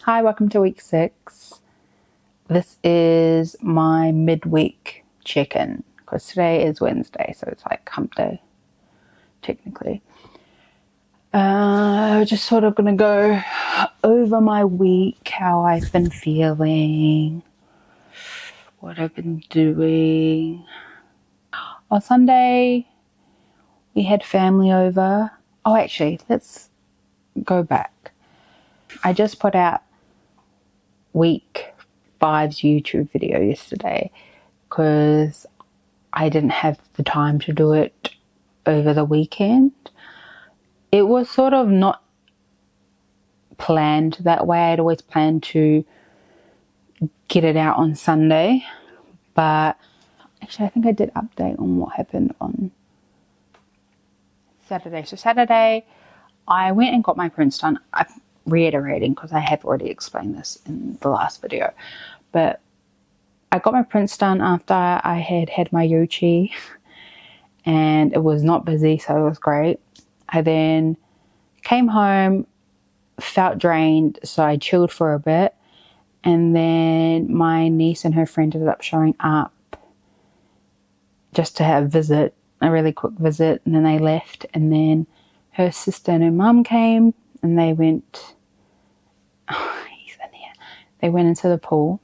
Hi, welcome to week 6. This is my midweek check-in because today is Wednesday, so it's like hump day, technically. Just sort of gonna go over my week, how I've been feeling, what I've been doing. On Sunday, we had family over. Oh, actually, let's go back. I just put out week 5's YouTube video yesterday because I didn't have the time to do it over the weekend. It was sort of not planned that way. I'd always planned to get it out on Sunday, but actually I think I did update on what happened on Saturday. So Saturday I went and got my prints done. I'm reiterating because I have already explained this in the last video, but I got my prints done after I had my Yochi and it was not busy, so it was great. I then came home, felt drained, so I chilled for a bit, and then my niece and her friend ended up showing up just to have a visit, a really quick visit, and then they left, and then her sister and her mum came and they went, he's in here, they went into the pool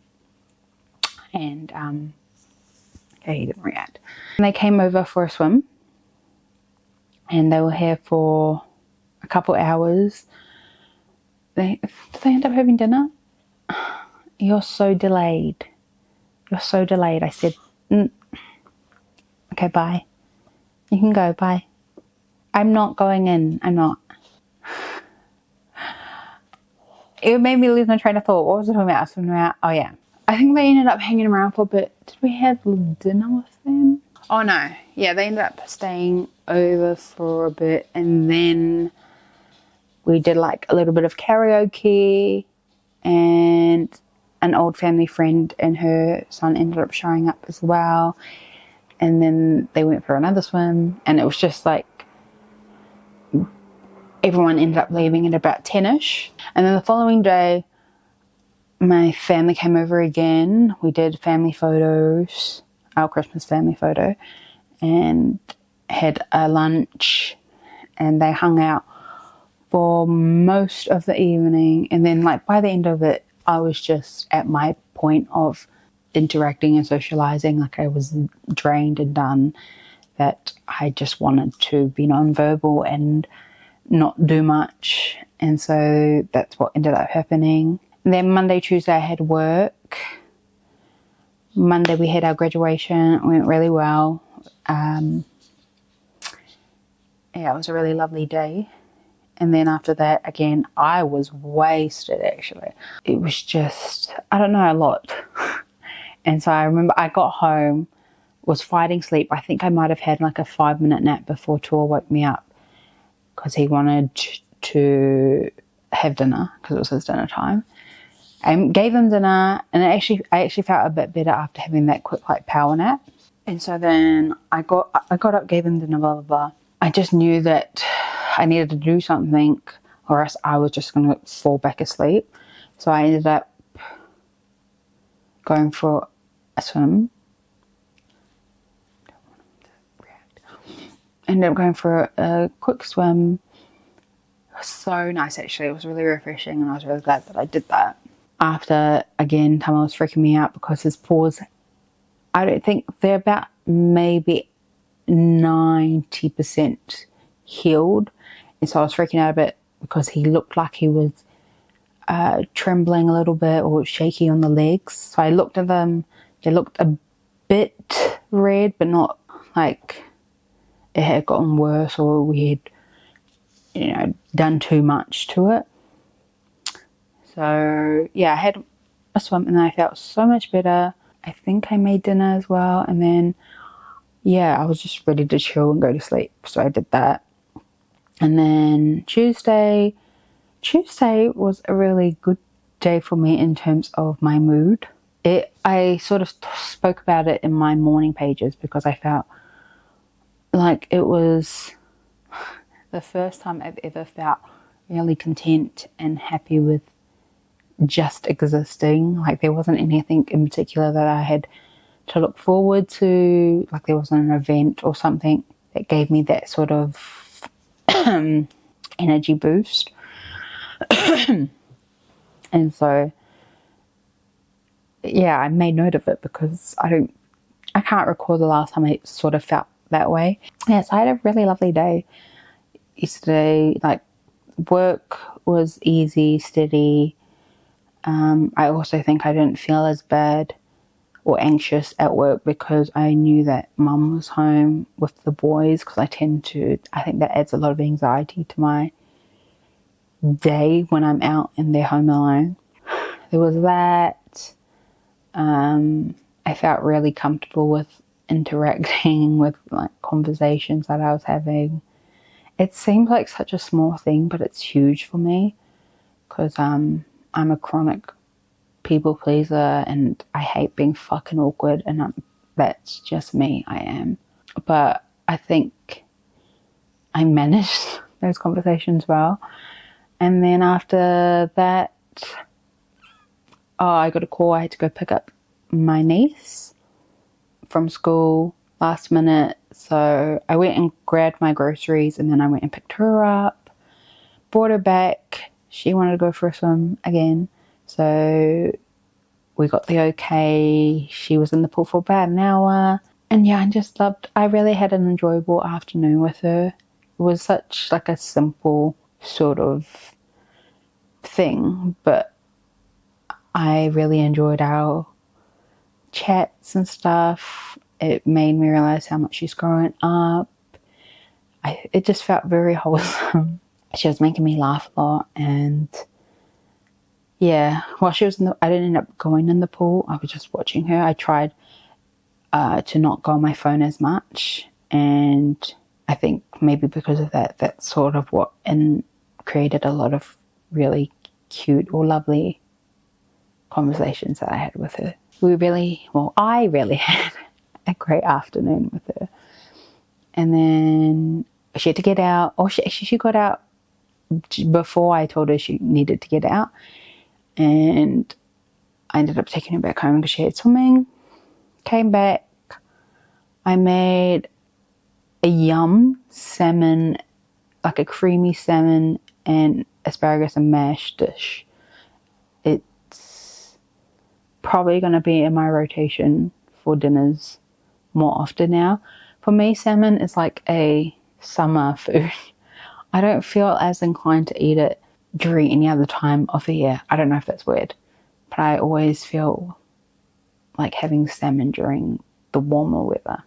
and okay, he didn't react. And they came over for a swim and they were here for a couple hours. Did they end up having dinner? You're so delayed. You're so delayed. I said, okay, bye. You can go, bye. I'm not going in. I'm not. It made me lose my train of thought. What was I talking about? I was talking about, oh yeah. I think they ended up hanging around for a bit. Did we have dinner with them? Oh no. Yeah, they ended up staying over for a bit and then we did like a little bit of karaoke and an old family friend and her son ended up showing up as well. And then they went for another swim and it was just like everyone ended up leaving at about 10ish. And then the following day, my family came over again. We did family photos, our Christmas family photo, and had a lunch and they hung out for most of the evening. And then like by the end of it, I was just at my point of interacting and socializing. Like I was drained and done, that I just wanted to be non-verbal and not do much. And so that's what ended up happening. And then Monday, Tuesday I had work. Monday we had our graduation. It went really well. Yeah, it was a really lovely day. And then after that, again, I was wasted actually. It was just, I don't know, a lot. And so I remember I got home, was fighting sleep. I think I might have had like a 5-minute nap before Tua woke me up because he wanted to have dinner because it was his dinner time. I gave him dinner and I actually felt a bit better after having that quick like power nap. And so then I got up, gave him dinner, blah, blah, blah. I just knew that I needed to do something or else I was just going to fall back asleep. So I ended up going for a swim. Ended up going for a quick swim. It was so nice actually. It was really refreshing and I was really glad that I did that. After, again, Tama was freaking me out because his paws, I don't think, they're about maybe 90% healed. And so I was freaking out a bit because he looked like he was trembling a little bit or shaky on the legs. So I looked at them. They looked a bit red, but not like it had gotten worse or we had, done too much to it. So yeah, I had a swim and then I felt so much better. I think I made dinner as well. And then, yeah, I was just ready to chill and go to sleep. So I did that. And then Tuesday was a really good day for me in terms of my mood. I sort of spoke about it in my morning pages because I felt like it was the first time I've ever felt really content and happy with just existing. Like there wasn't anything in particular that I had to look forward to. Like there wasn't an event or something that gave me that sort of energy boost. And so, yeah, I made note of it because I can't recall the last time I sort of felt that way. Yeah, so I had a really lovely day yesterday. Like work was easy, steady. I also think I didn't feel as bad or anxious at work because I knew that mum was home with the boys, because I think that adds a lot of anxiety to my day when I'm out and they're home alone. There was that. I felt really comfortable with interacting with like conversations that I was having. It seems like such a small thing, but it's huge for me because I'm a chronic people pleaser and I hate being fucking awkward, and that's just me. I am. But I think I managed those conversations well. And then after that, I got a call. I had to go pick up my niece from school last minute. So I went and grabbed my groceries, and then I went and picked her up, brought her back. She wanted to go for a swim again. So we got the okay. She was in the pool for about an hour. And yeah, I really had an enjoyable afternoon with her. It was such like a simple sort of thing, but I really enjoyed our chats and stuff. It made me realize how much she's growing up. It just felt very wholesome. She was making me laugh a lot, and yeah, while she was I didn't end up going in the pool. I was just watching her. I tried to not go on my phone as much, and I think maybe because of that, that's sort of what created a lot of really cute or lovely conversations that I had with her. I really had a great afternoon with her. And then she had to get out, or she got out before I told her she needed to get out. And I ended up taking her back home because she had swimming. Came back. I made a yum salmon, like a creamy salmon and asparagus and mash dish. It's probably going to be in my rotation for dinners more often now. For me, salmon is like a summer food. I don't feel as inclined to eat it during any other time of the year. I don't know if that's weird, but I always feel like having salmon during the warmer weather.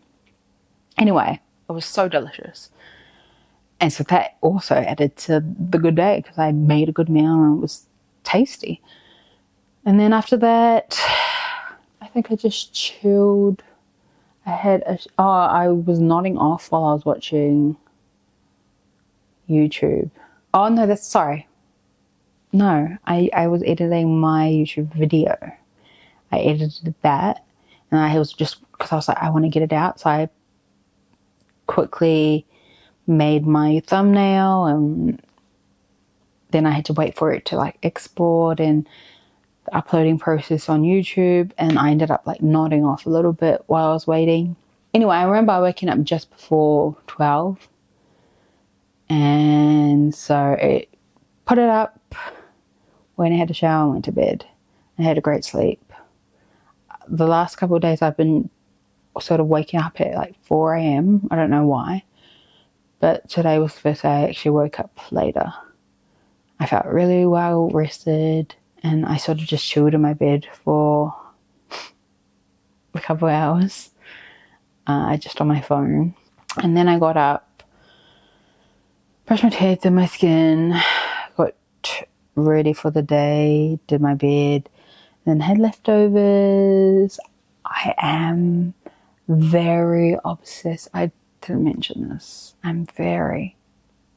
Anyway, it was so delicious. And so that also added to the good day because I made a good meal and it was tasty. And then after that, I think I just chilled. I was nodding off while I was watching YouTube. Oh no, No, I was editing my YouTube video. I edited that, and I was just, because I was like, I want to get it out, so I quickly made my thumbnail, and then I had to wait for it to like export and the uploading process on YouTube, and I ended up like nodding off a little bit while I was waiting. Anyway, I remember waking up just before 12, and so I put it up, went and had a shower and went to bed. I had a great sleep. The last couple of days I've been sort of waking up at like 4 a.m. I don't know why, but today was the first day I actually woke up later. I felt really well rested, and I sort of just chilled in my bed for a couple of hours, just on my phone. And then I got up, brushed my teeth, did my skin, got ready for the day, did my bed, then had leftovers. I am very obsessed. I didn't mention this. I'm very,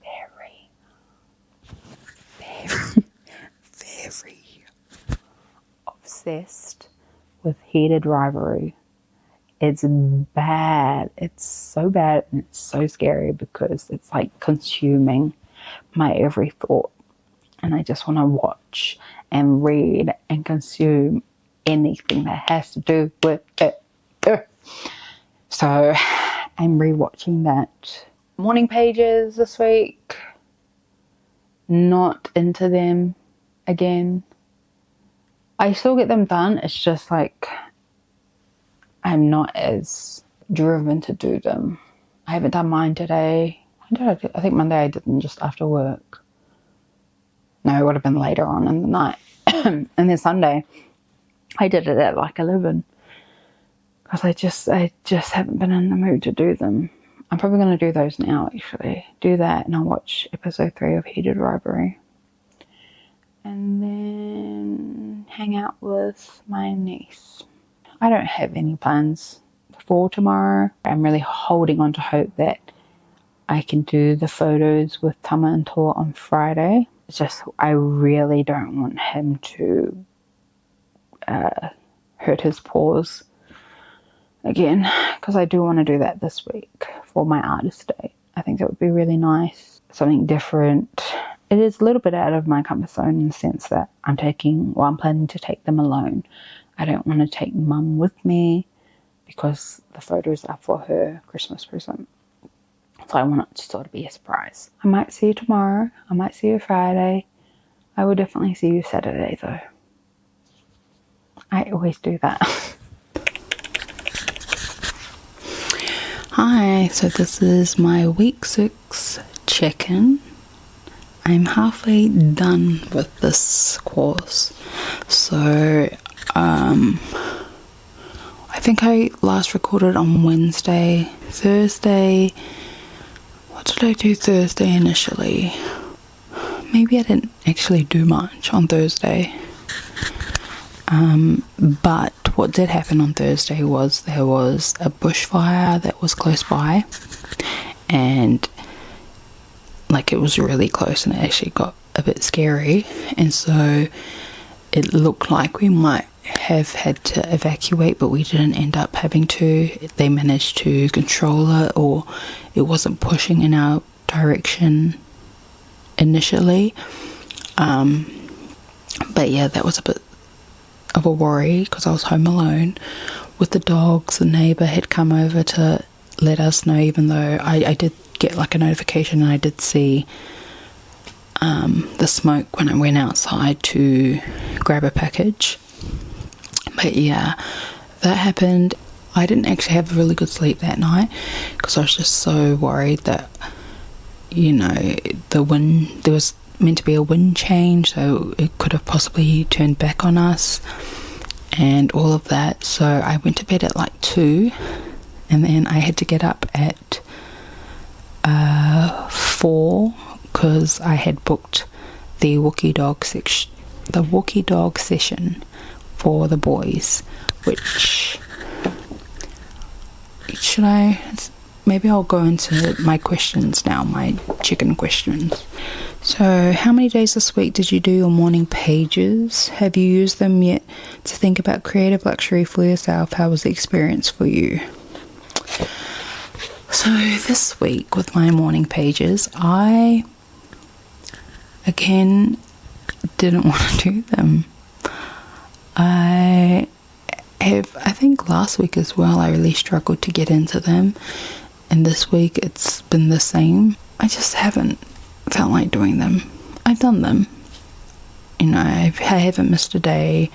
very, very, very obsessed with heated rivalry. It's bad. It's so bad and it's so scary because it's like consuming my every thought. and I just want to watch and read and consume anything that has to do with it. So I'm rewatching that. Morning pages this week. Not into them again. I still get them done. It's just like I'm not as driven to do them. I haven't done mine today. When did I do? I think Monday I did them just after work. No, it would have been later on in the night. And then Sunday I did it at like 11 because I just haven't been in the mood to do them. I'm probably going to do those now, actually. Do that and I'll watch episode 3 of Heated Robbery. And then hang out with my niece. I don't have any plans for tomorrow. I'm really holding on to hope that I can do the photos with Tama and Toa on Friday. It's just, I really don't want him to hurt his paws again, because I do want to do that this week for my artist day. I think that would be really nice. Something different. It is a little bit out of my comfort zone in the sense that I'm planning to take them alone. I don't want to take Mum with me because the photos are for her Christmas present. So I want it to sort of be a surprise. I might see you tomorrow. I might see you Friday. I will definitely see you Saturday though. I always do that. Hi, so this is my week 6 check-in. I'm halfway done with this course. So, I think I last recorded on Wednesday. Thursday, what did I do Thursday initially? Maybe I didn't actually do much on Thursday. But what did happen on Thursday was there was a bushfire that was close by, and like it was really close and it actually got a bit scary, and so it looked like we might have had to evacuate, but we didn't end up having to. They managed to control it, or it wasn't pushing in our direction initially. But yeah, that was a bit of a worry because I was home alone with the dogs. The neighbour had come over to let us know, even though I did get like a notification and I did see the smoke when I went outside to grab a package. But yeah, that happened. I didn't actually have a really good sleep that night because I was just so worried that, you know, the wind, there was meant to be a wind change, so it could have possibly turned back on us and all of that. So I went to bed at like 2, and then I had to get up at 4 because I had booked the walkie dog session for the boys, which maybe I'll go into my questions now, my chicken questions. So, how many days this week did you do your morning pages? Have you used them yet to think about creative luxury for yourself? How was the experience for you? So, this week with my morning pages, I, again, didn't want to do them. I think last week as well, I really struggled to get into them. And this week, it's been the same. I just haven't felt like doing them. I've done them. You know, I haven't missed a day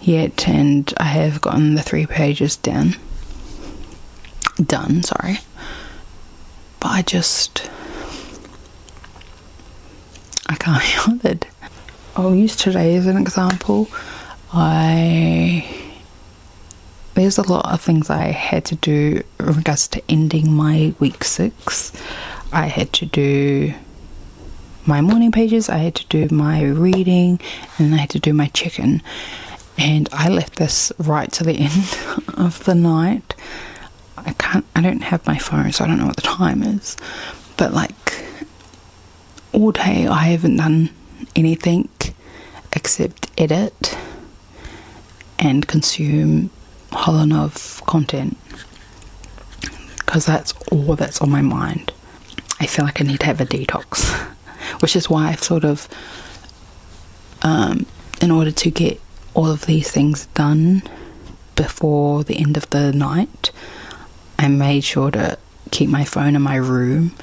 yet, and I have gotten the 3 pages done, sorry. But I can't be bothered. I'll use today as an example. There's a lot of things I had to do in regards to ending my week 6. I had to do my morning pages, I had to do my reading, and I had to do my chicken. And I left this right to the end of the night. I don't have my phone, so I don't know what the time is. But like, all day I haven't done anything except edit and consume Holonov content, because that's all that's on my mind. I feel like I need to have a detox, which is why I've sort of, in order to get all of these things done before the end of the night, I made sure to keep my phone in my room,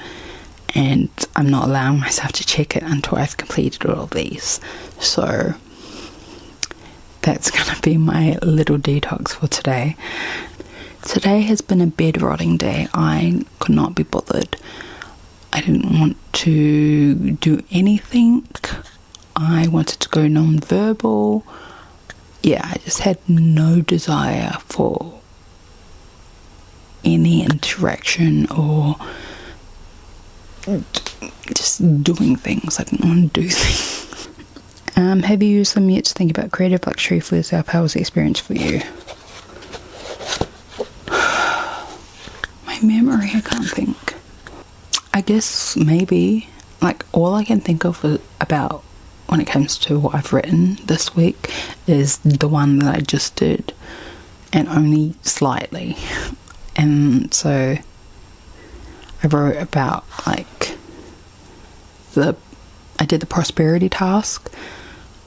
and I'm not allowing myself to check it until I've completed all of these. So that's gonna be my little detox for today. Today has been a bed rotting day. I could not be bothered. I didn't want to do anything. I wanted to go non-verbal. Yeah, I just had no desire for any interaction or just doing things. I didn't want to do things. Have you used them yet to think about creative luxury for yourself? How was the experience for you? My memory, I can't think. I guess maybe, like, all I can think of about when it comes to what I've written this week is the one that I just did, and only slightly. And so I wrote about, like, I did the prosperity task,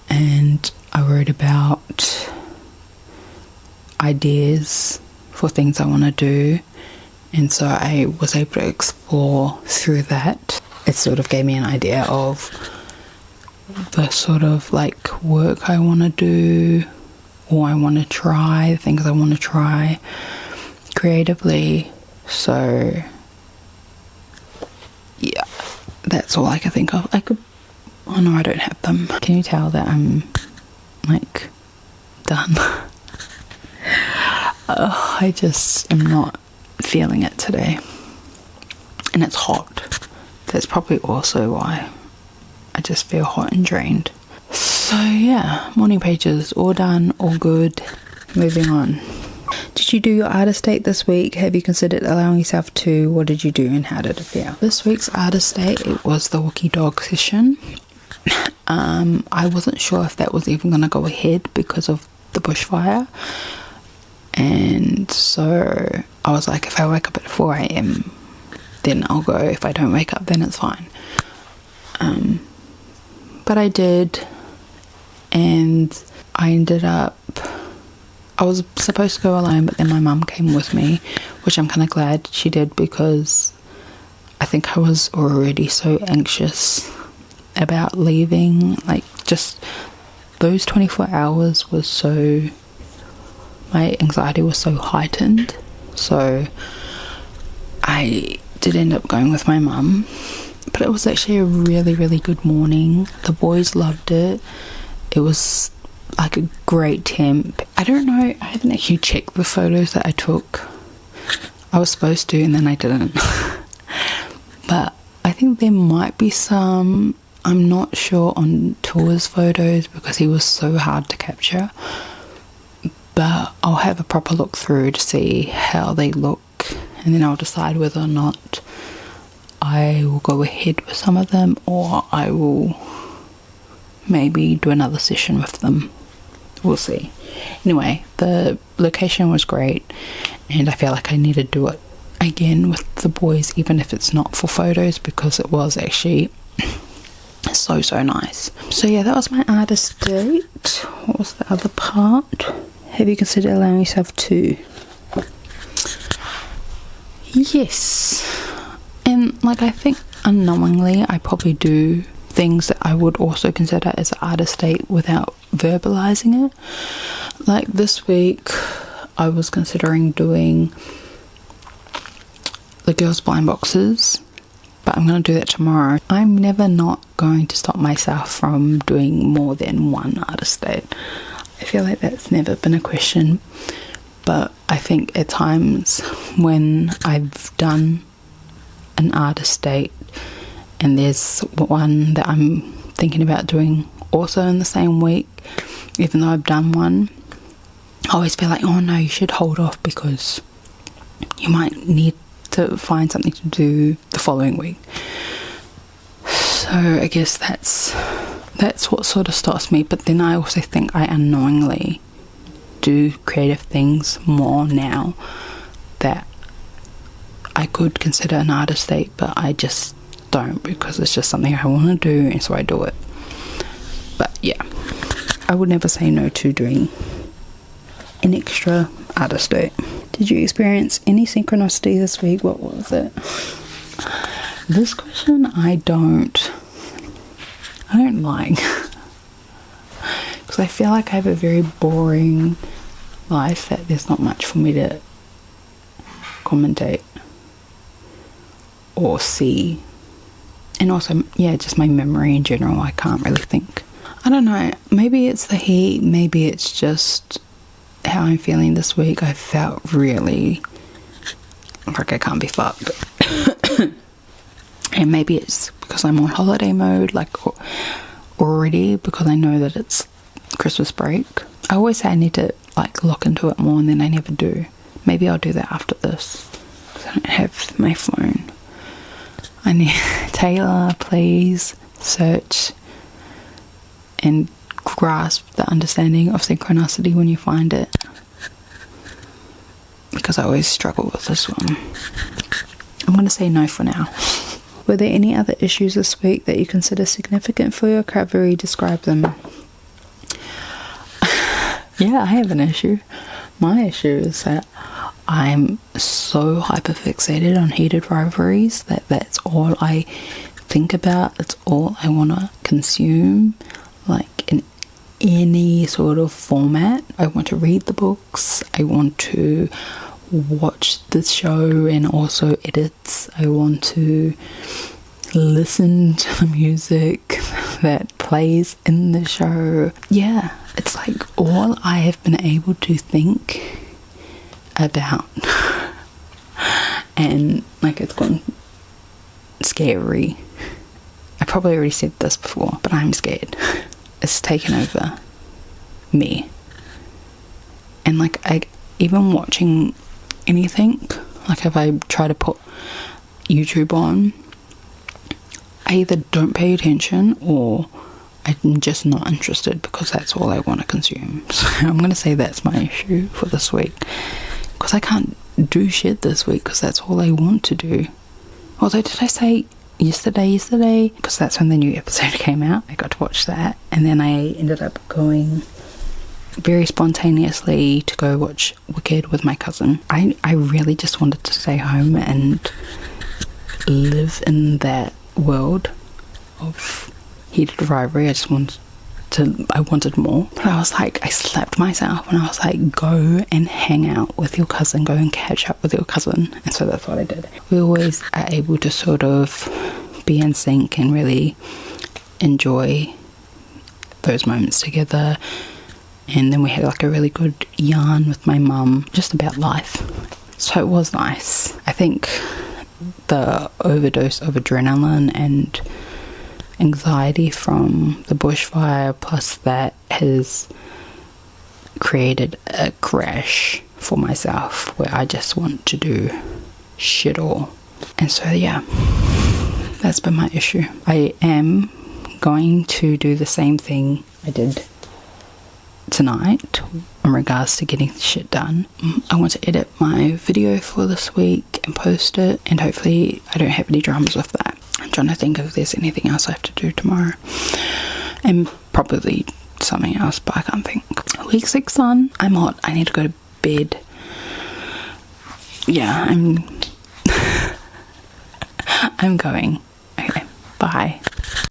and I wrote about ideas for things I want to do, and so I was able to explore through that. It sort of gave me an idea of the sort of, like, work I want to do, or I want to try, things I want to try creatively. So yeah, that's all I can think of. Oh no, I don't have them. Can you tell that I'm, like, done? I just am not feeling it today, and it's hot. That's probably also why I just feel hot and drained. So yeah, morning pages all done, all good. Moving on. Did you do your artist date this week? Have you considered allowing yourself to? What did you do and how did it feel? This week's artist date, it was the Wookie Dog session. I wasn't sure if that was even going to go ahead because of the bushfire, and so I was like, if I wake up at 4 a.m. then I'll go. If I don't wake up, then it's fine. But I did, and I ended up, I was supposed to go alone, but then my mum came with me, which I'm kind of glad she did, because I think I was already so anxious about leaving. Like, just those 24 hours was so, my anxiety was so heightened. So I did end up going with my mum, but it was actually a really, really good morning. The boys loved it. It was like a great temp. I don't know, I haven't actually checked the photos that I took. I was supposed to, and then I didn't. But I think there might be some, I'm not sure on Tour's photos because he was so hard to capture, but I'll have a proper look through to see how they look, and then I'll decide whether or not I will go ahead with some of them, or I will maybe do another session with them. We'll see. Anyway, the location was great, and I feel like I need to do it again with the boys, even if it's not for photos, because it was actually so nice. So yeah, that was my artist date. What was the other part? Have you considered allowing yourself to? Yes. And, like, I think unknowingly I probably do things that I would also consider as an artist date without verbalizing it. Like, this week I was considering doing the girls' blind boxes, but I'm going to do that tomorrow. I'm never not going to stop myself from doing more than one artist date. I feel like that's never been a question, but I think at times when I've done an artist date and there's one that I'm thinking about doing also in the same week, even though I've done one, I always feel like, oh no, you should hold off because you might need to find something to do the following week. So I guess that's what sort of stops me. But then I also think I unknowingly do creative things more now that I could consider an artist date, but I just don't, because it's just something I want to do, and so I do it. But yeah, I would never say no to doing an extra artist date. Did you experience any synchronicity this week? What was it? This question I don't like, because I feel like I have a very boring life that there's not much for me to commentate or see. And also, yeah, just my memory in general, I can't really think. I don't know, maybe it's the heat, maybe it's just how I'm feeling this week. I felt really like I can't be fucked. And maybe it's because I'm on holiday mode, like already, because I know that it's Christmas break. I always say I need to like look into it more, and then I never do. Maybe I'll do that after this, because I don't have my phone. I need Taylor, please search and grasp the understanding of synchronicity when you find it, because I always struggle with this one. I'm going to say no for now. Were there any other issues this week that you consider significant for your recovery? Describe them. Yeah, I have an issue. My issue is that I'm so hyperfixated on heated rivalries that that's all I think about. It's all I want to consume, like in any sort of format. I want to read the books, I want to watch the show and also edits, I want to listen to the music that plays in the show. Yeah, it's like all I have been able to think about. And like, it's gone scary. I probably already said this before, but I'm scared. It's taken over me. And like, I even watching anything, like if I try to put YouTube on, I either don't pay attention or I'm just not interested, because that's all I want to consume. So I'm going to say that's my issue for this week, because I can't do shit this week because that's all I want to do. Although, did I say yesterday? Because that's when the new episode came out. I got to watch that, and then I ended up going very spontaneously to go watch Wicked with my cousin. I really just wanted to stay home and live in that world of heated rivalry. I wanted more, but I was like, I slapped myself and I was like, go and hang out with your cousin, go and catch up with your cousin. And so that's what I did. We always are able to sort of be in sync and really enjoy those moments together. And then we had like a really good yarn with my mum just about life, so it was nice. I think the overdose of adrenaline and anxiety from the bushfire, plus that, has created a crash for myself where I just want to do shit all. And so yeah, that's been my issue. I am going to do the same thing I did tonight in regards to getting shit done. I want to edit my video for this week and post it, and hopefully I don't have any dramas with that. I'm trying to think if there's anything else I have to do tomorrow, and probably something else, but I can't think. Week 6 on. I'm hot. I need to go to bed. Yeah, I'm going. Okay, bye.